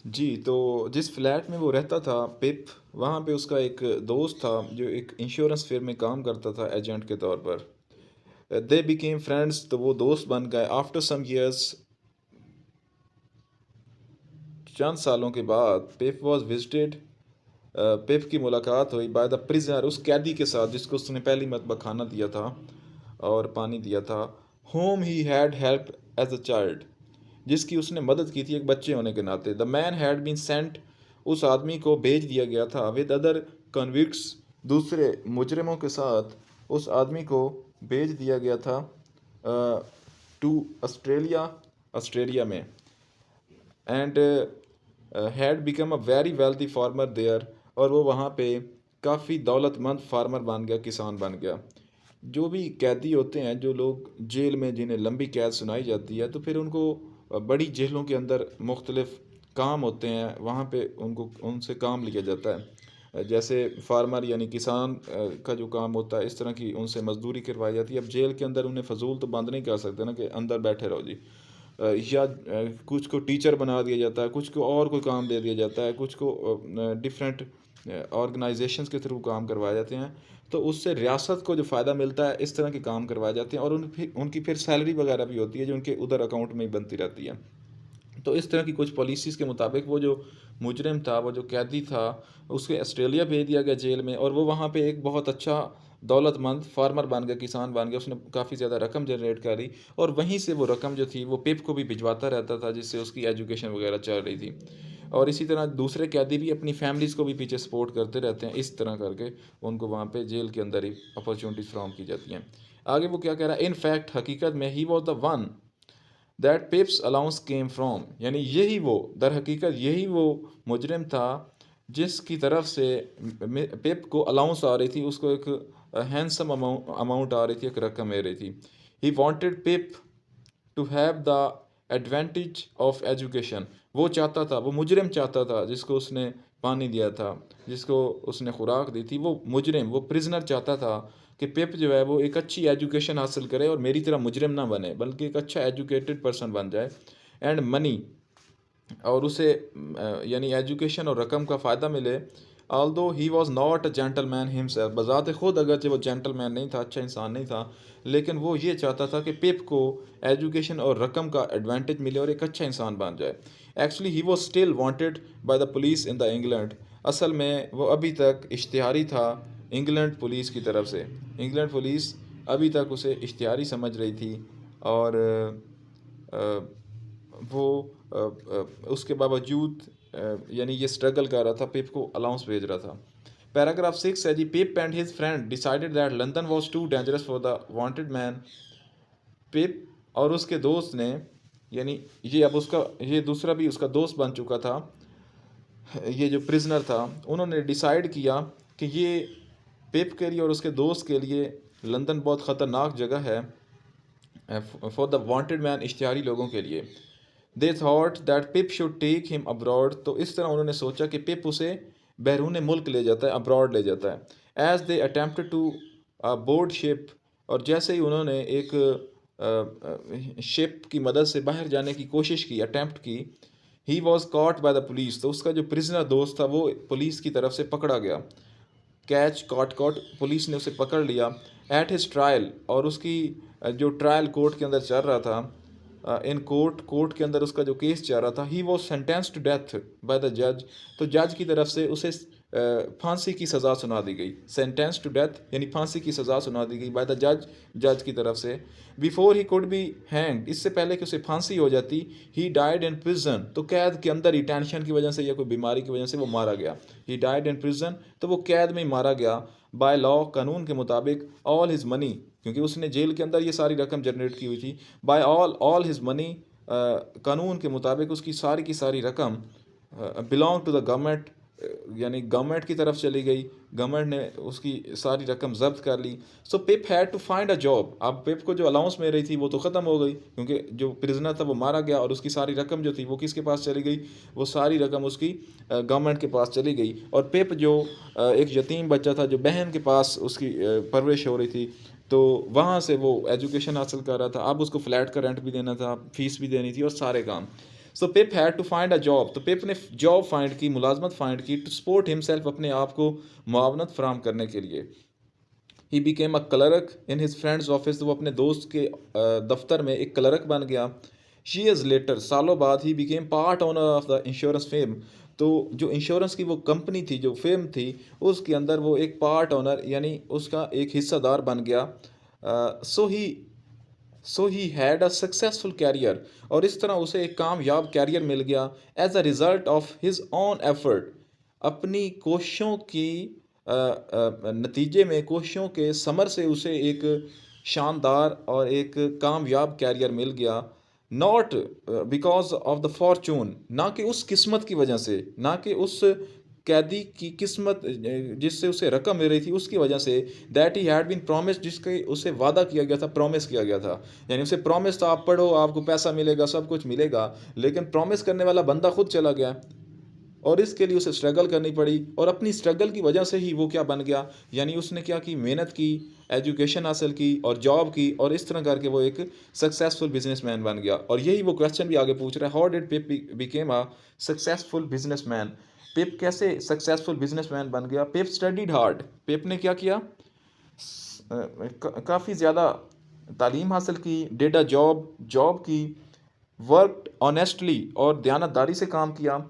जी, तो जिस फ्लैट में वो रहता था पिप, वहाँ पे उसका एक दोस्त था जो एक इंश्योरेंस फ़र्म में काम करता था एजेंट के तौर पर। दे बिकेम फ्रेंड्स, तो वो दोस्त बन गए। आफ्टर सम इयर्स, चंद सालों के बाद पिप वाज़ विज़िटेड, पिप की मुलाकात हुई बाय द प्रिज़नर, उस कैदी के साथ जिसको उसने पहली मर्तबा खाना दिया था और पानी दिया था। Whom he had help as a child, जिसकी उसने मदद की थी एक बच्चे होने के नाते। The man had been sent, उस आदमी को भेज दिया गया था विद अदर कन्विक्ट्स, दूसरे मुजरिमों के साथ उस आदमी को भेज दिया गया था टू ऑस्ट्रेलिया, ऑस्ट्रेलिया में। And had become a very wealthy farmer there, और वो वहाँ पे काफ़ी दौलतमंद फार्मर बन गया, किसान बन गया। जो भी कैदी होते हैं, जो लोग जेल में जिन्हें लंबी कैद सुनाई जाती है, तो फिर उनको बड़ी जेलों के अंदर मुख्तलिफ काम होते हैं, वहाँ पे उनको उनसे काम लिया जाता है। जैसे फार्मर यानी किसान का जो काम होता है, इस तरह की उनसे मजदूरी करवाई जाती है। अब जेल के अंदर उन्हें फजूल तो बंद नहीं कर सकते ना कि अंदर बैठे रहो जी। या कुछ को टीचर बना दिया जाता है, कुछ को और कोई काम दे दिया जाता है, कुछ को डिफरेंट ऑर्गेनाइजेशंस के थ्रू काम करवाए जाते हैं। तो उससे रियासत को जो फ़ायदा मिलता है, इस तरह के काम करवाए जाते हैं, और उनकी फिर सैलरी वगैरह भी होती है जो उनके उधर अकाउंट में ही बनती रहती है। तो इस तरह की कुछ पॉलिसीज़ के मुताबिक वो जो मुजरिम था, वो जो कैदी था, उसके ऑस्ट्रेलिया भेज दिया गया जेल में, और वो वहाँ पे एक बहुत अच्छा दौलतमंद फार्मर बन गया, किसान बन गया। उसने काफ़ी ज़्यादा रकम जनरेट करी, और वहीं से वो रकम जो थी वो पिप को भी भिजवाता रहता था, जिससे उसकी एजुकेशन वगैरह चल रही थी। और इसी तरह दूसरे कैदी भी अपनी फैमिलीज़ को भी पीछे सपोर्ट करते रहते हैं। इस तरह करके उनको वहाँ पे जेल के अंदर ही अपॉर्चुनिटीज़ फ्राहम की जाती हैं। आगे वो क्या कह रहा है, इन फैक्ट हकीकत में he was the one that पिप्स allowance came from, यानी यही वो, दर हकीकत यही वो मुजरिम था जिसकी तरफ से पिप को अलाउंस आ रही थी, उसको एक हैंडसम अमाउंट आ रही थी, एक रकम मिल रही थी। He wanted Pip to have the advantage of education, वो चाहता था, वो मुजरिम चाहता था जिसको उसने पानी दिया था, जिसको उसने खुराक दी थी, वो मुजरिम, वो प्रिजनर चाहता था कि पिप जो है वो एक अच्छी एजुकेशन हासिल करे और मेरी तरह मुजरिम ना बने, बल्कि एक अच्छा एजुकेटेड पर्सन बन जाए। एंड मनी, और उसे यानी एजुकेशन और रकम का फ़ायदा मिले। Although he was not a gentleman himself, बज़ात खुद अगरचे वो जेंटलमैन नहीं था, अच्छा इंसान नहीं था, लेकिन वो ये चाहता था कि पिप को एजुकेशन और रकम का एडवांटेज मिले और एक अच्छा इंसान बन जाए। Actually he was still wanted by the police in the England, असल में वो अभी तक इश्तिहारी था इंग्लैंड पुलिस की तरफ से। इंग्लैंड पुलिस अभी तक उसे इश्तिहारी समझ रही थी, और वो उसके बावजूद यानी ये स्ट्रगल कर रहा था, पिप को अलाउंस भेज रहा था। पैराग्राफ 6 है जी, Pip and his friend decided that London was too dangerous for the wanted man. Pip और उसके दोस्त ने, यानी ये अब उसका ये दूसरा भी उसका दोस्त बन चुका था, ये जो प्रिजनर था, उन्होंने डिसाइड किया कि ये पिप के लिए और उसके दोस्त के लिए लंदन बहुत ख़तरनाक जगह है फॉर द वांटेड मैन, इश्तिहारी लोगों के लिए। They thought that Pip should take him abroad, तो इस तरह उन्होंने सोचा कि पिप उसे बैरून मुल्क ले जाता है, अब्रॉड ले जाता है। As they attempted to board ship, और जैसे ही उन्होंने एक शिप की मदद से बाहर जाने की कोशिश की, अटैम्प्ट की, he was caught by the police, तो उसका जो प्रिजनर दोस्त था वो पुलिस की तरफ से पकड़ा गया। कैच कॉट कॉट, पुलिस ने उसे पकड़ लिया। एट हिज ट्रायल, और उसकी जो ट्रायल कोर्ट के अंदर चल रहा था, इन कोर्ट के अंदर उसका जो केस चल रहा था, he was sentence to death by the जज, तो जज की तरफ से उसे फांसी की सज़ा सुना दी गई। सेंटेंस टू डेथ यानी फांसी की सज़ा सुना दी गई बाय द जज, जज की तरफ से। Before he could be hanged, इससे पहले कि उसे फांसी हो जाती, ही डाइड इन प्रिजन, तो कैद के अंदर ही टेंशन की वजह से या कोई बीमारी की वजह से वो मारा गया। ही डाइड इन प्रिजन, तो वो कैद में ही मारा गया। बाय लॉ, कानून के मुताबिक, ऑल हिज मनी, क्योंकि उसने जेल के अंदर ये सारी रकम जनरेट की हुई थी। बाय ऑल हिज मनी, कानून के मुताबिक उसकी सारी की सारी रकम बिलोंग टू द गवर्नमेंट, यानी गवर्नमेंट की तरफ चली गई। गवर्नमेंट ने उसकी सारी रकम जब्त कर ली। So Pip had to find a job, अब पिप को जो अलाउंस मिल रही थी वो तो ख़त्म हो गई, क्योंकि जो प्रिजनर था वो मारा गया, और उसकी सारी रकम जो थी वो किसके पास चली गई, वो सारी रकम उसकी गवर्नमेंट के पास चली गई। और पिप जो एक यतीम बच्चा था, जो बहन के पास उसकी परवरिश हो रही थी, तो वहाँ से वो एजुकेशन हासिल कर रहा था। अब उसको फ्लैट का रेंट भी देना था, फीस भी देनी थी, और सारे काम। So Pip had to find a job, तो पिप ने जॉब फाइंड की, मुलाजमत फाइंड की, टू सपोर्ट हिमसेल्फ, अपने आप को मुआवनत फराम करने के लिए। He became a clerk in his friend's office, वो अपने दोस्त के दफ्तर में एक क्लर्क बन गया। ईयर्स लेटर, सालों बाद, he became part owner of the insurance fame, तो जो इंश्योरेंस की वो कंपनी थी, जो फेम थी, उसके अंदर वो एक पार्ट ओनर यानी उसका एक हिस्सादार बन गया। So he had a successful career, और इस तरह उसे एक कामयाब कैरियर मिल गया as a result of his own effort, अपनी कोशिशों की नतीजे में, कोशिशों के समर से उसे एक शानदार और एक कामयाब कैरियर मिल गया। Not because of the Fortune, ना कि उस किस्मत की वजह से, ना कि उस कैदी की किस्मत जिससे उसे रकम मिल रही थी उसकी वजह से, that he had been promise, जिसके उसे वादा किया गया था, प्रॉमिस किया गया था, यानी उसे प्रॉमिस था आप पढ़ो आपको पैसा मिलेगा, सब कुछ मिलेगा, लेकिन प्रॉमिस करने वाला बंदा खुद चला गया, और इसके लिए उसे स्ट्रगल करनी पड़ी, और अपनी स्ट्रगल की वजह से ही वो क्या बन गया, यानी उसने क्या की, मेहनत की, एजुकेशन हासिल की और जॉब की, और इस तरह करके वो एक सक्सेसफुल बिजनेसमैन बन गया। और यही वो क्वेश्चन भी आगे पूछ रहा है, how did Pip became a successful businessman, Pip कैसे सक्सेसफुल बिजनेसमैन बन गया। पिप स्टडीड हार्ड, पिप ने क्या किया, काफ़ी ज़्यादा तालीम हासिल की, डिड अ जॉब की, वर्कड ऑनेस्टली, और दयानतदारी से काम किया,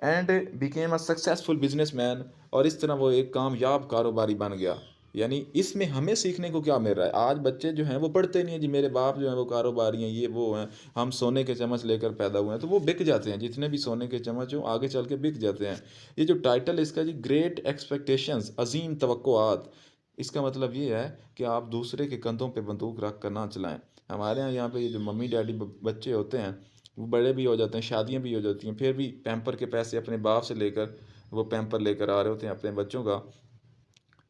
and became a successful businessman, और इस तरह वो एक कामयाब कारोबारी बन गया। यानी इसमें हमें सीखने को क्या मिल रहा है, आज बच्चे जो हैं वो पढ़ते नहीं हैं जी, मेरे बाप जो हैं वो कारोबारी हैं, ये वो हैं, हम सोने के चम्मच लेकर पैदा हुए हैं, तो वो बिक जाते हैं, जितने भी सोने के चम्मच हो आगे चल के बिक जाते हैं। ये जो टाइटल है इसका जी, ग्रेट एक्सपेक्टेशंस, अजीम तवक्कुआत, इसका मतलब ये है कि आप दूसरे के कंधों पे बंदूक रख कर ना चलाएं। हमारे यहाँ पे ये जो मम्मी डैडी बच्चे होते हैं, वो बड़े भी हो जाते हैं, शादियाँ भी हो जाती हैं, फिर भी पैम्पर के पैसे अपने बाप से लेकर वो पैम्पर लेकर आ रहे होते हैं अपने बच्चों का।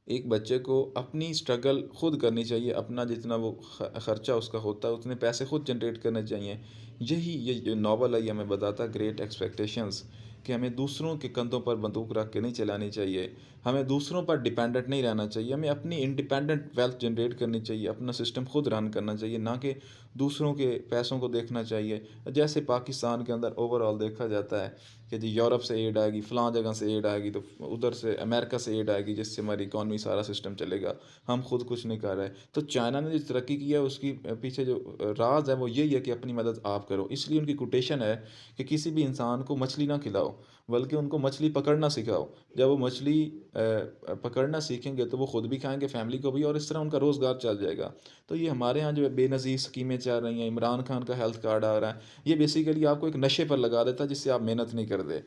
एक बच्चे को अपनी स्ट्रगल खुद करनी चाहिए, अपना जितना वो खर्चा उसका होता है उतने पैसे खुद जनरेट करने चाहिए। यही ये जो नावल है ये हमें बताता है, ग्रेट एक्सपेक्टेशंस, कि हमें दूसरों के कंधों पर बंदूक रख के नहीं चलानी चाहिए, हमें दूसरों पर डिपेंडेंट नहीं रहना चाहिए, हमें अपनी इंडिपेंडेंट वेल्थ जनरेट करनी चाहिए, अपना सिस्टम खुद रन करना चाहिए, ना कि दूसरों के पैसों को देखना चाहिए। जैसे पाकिस्तान के अंदर ओवरऑल देखा जाता है कि जी यूरोप से एड आएगी, फ़लाँ जगह से एड आएगी, तो उधर से अमेरिका से एड आएगी, जिससे हमारी इकॉनमी सारा सिस्टम चलेगा, हम खुद कुछ नहीं कर रहे। तो चाइना ने जो तरक्की की है उसकी पीछे जो राज है वो यही है कि अपनी मदद आप करो। इसलिए उनकी कोटेशन है कि किसी भी इंसान को मछली ना खिलाओ, बल्कि उनको मछली पकड़ना सिखाओ। जब वो मछली पकड़ना सीखेंगे तो वो खुद भी खाएंगे, फैमिली को भी, और इस तरह उनका रोज़गार चल जाएगा। तो ये हमारे यहाँ जो बेनज़ीर स्कीमें चल रही हैं, इमरान खान का हेल्थ कार्ड आ रहा है, ये बेसिकली आपको एक नशे पर लगा देता है जिससे आप मेहनत नहीं करते।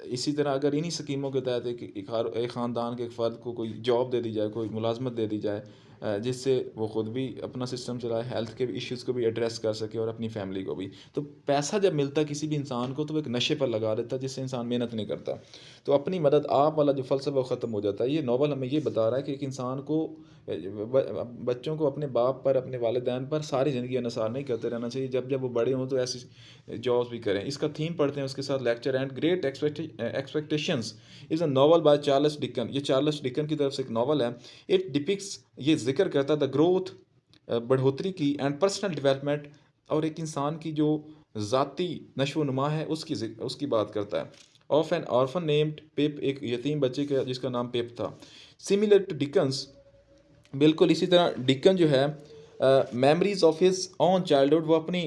इसी तरह अगर इन्हीं स्कीमों के तहत एक ख़ानदान के एक फ़र्द को कोई जॉब दे दी जाए, कोई मुलाजमत दे दी जाए, जिससे वो ख़ुद भी अपना सिस्टम चलाए, हेल्थ के इश्यूज़ को भी एड्रेस कर सके और अपनी फैमिली को भी। तो पैसा जब मिलता है किसी भी इंसान को तो वो एक नशे पर लगा देता है जिससे इंसान मेहनत नहीं करता। तो अपनी मदद आप वाला जो फ़लसफ़ा वो ख़त्म हो जाता है। ये नावल हमें ये बता रहा है कि एक इंसान को बच्चों को अपने बाप पर, अपने वालिदैन पर सारी ज़िंदगी इन्हिसार नहीं करते रहना चाहिए। जब जब वो बड़े हों तो ऐसी जॉब्स भी करें। इसका थीम पढ़ते हैं उसके साथ lecture and great expectations is a novel by Charles Dickens. ये चार्ल्स डिकन की तरफ से एक नावल है। इट डिपिक्स, ये जिक्र करता है द ग्रोथ, बढ़ोतरी की, एंड पर्सनल डेवलपमेंट, और एक इंसान की जो ज़ाती नशो नुमा है उसकी बात करता है। ऑफ एन ऑर्फन नेम्ड पिप, एक यतीम बच्चे का जिसका नाम पिप था। सिमिलर टू डिकन्स, बिल्कुल इसी तरह डिकन जो है, memories of his on childhood, वो अपनी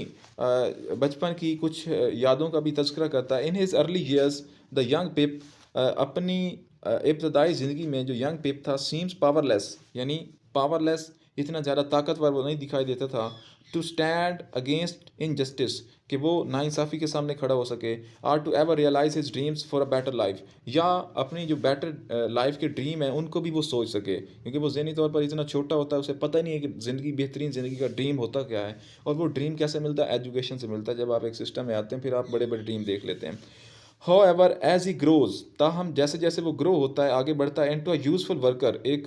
बचपन की कुछ यादों का भी तज़किरा करता है। In his early years the young Pip, अपनी इब्तदाई ज़िंदगी में जो यंग पिप था, सीम्स पावरलेस, यानी पावरलेस, इतना ज़्यादा ताकतवर वो नहीं दिखाई देता था, टू स्टैंड अगेंस्ट इनजस्टिस, कि वो नाइंसाफ़ी के सामने खड़ा हो सके, or to ever realise his dreams for a better life, या अपनी जो बेटर लाइफ के ड्रीम है उनको भी वो सोच सके, क्योंकि वो ज़हनी तौर पर इतना छोटा होता है, उसे पता ही नहीं है कि ज़िंदगी, बेहतरीन ज़िंदगी का ड्रीम होता क्या है। और वो ड्रीम कैसे मिलता है, एजुकेशन से मिलता है। जब आप एक सिस्टम में आते हैं फिर आप बड़े बड़े ड्रीम देख लेते हैं। However as he grows, ताहम जैसे जैसे वो ग्रो होता है, आगे बढ़ता है, इनटू अ यूजफुल वर्कर, एक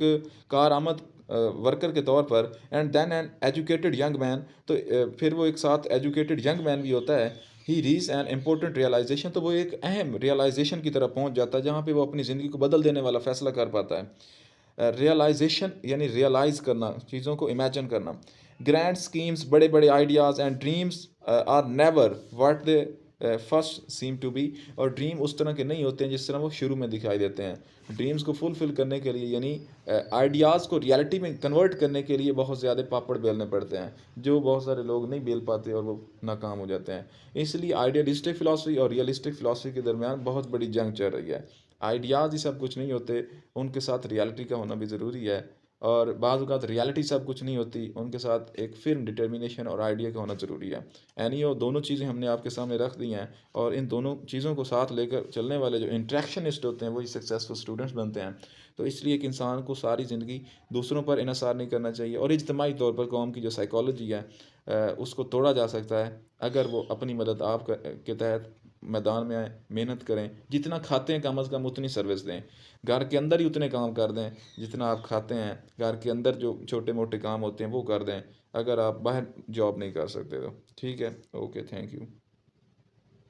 कारआमद वर्कर के तौर पर, and then an educated young man, तो फिर वो एक साथ एजुकेटेड यंग मैन भी होता है। ही रीज एन इम्पोर्टेंट रियलाइजेशन, तो वो एक अहम रियलाइजेशन की तरफ पहुंच जाता है जहाँ पे वो अपनी ज़िंदगी को बदल देने वाला फैसला कर पाता है। रियलाइजेशन यानी रियलाइज़ करना, चीज़ों को इमेजिन करना। ग्रैंड स्कीम्स, बड़े बड़े ideas and dreams are never what they first seem to be, और ड्रीम उस तरह के नहीं होते हैं जिस तरह वो शुरू में दिखाई देते हैं। ड्रीम्स को फुलफ़िल करने के लिए, यानी आइडियाज़ को रियलिटी में कन्वर्ट करने के लिए बहुत ज़्यादा पापड़ बेलने पड़ते हैं, जो बहुत सारे लोग नहीं बेल पाते और वो नाकाम हो जाते हैं। इसलिए आइडियलिस्टिक फ़िलॉसफी और रियलिस्टिक फ़िलॉसफी के दरमियान बहुत बड़ी जंग चल रही है। आइडियाज़ ही सब कुछ नहीं होते, उनके साथ रियलिटी का होना भी ज़रूरी है। और बाज़ औक़ात रियलिटी सब कुछ नहीं होती, उनके साथ एक फ़िल्म डिटर्मिनेशन और आइडिया का होना ज़रूरी है। एनीहो, दोनों चीज़ें हमने आपके सामने रख दी हैं, और इन दोनों चीज़ों को साथ लेकर चलने वाले जो इंटरेक्शनिस्ट होते हैं वही सक्सेसफुल स्टूडेंट्स बनते हैं। तो इसलिए एक इंसान को सारी ज़िंदगी दूसरों पर इन्हिसार नहीं करना चाहिए, और इज्तिमाई तौर पर कौम की जो साइकोलॉजी है उसको तोड़ा जा सकता है अगर वो अपनी मदद आप के तहत मैदान में आएँ, मेहनत करें, जितना खाते हैं कम अज़ कम उतनी सर्विस दें। घर के अंदर ही उतने काम कर दें जितना आप खाते हैं, घर के अंदर जो छोटे मोटे काम होते हैं वो कर दें, अगर आप बाहर जॉब नहीं कर सकते तो। ठीक है, ओके, थैंक यू।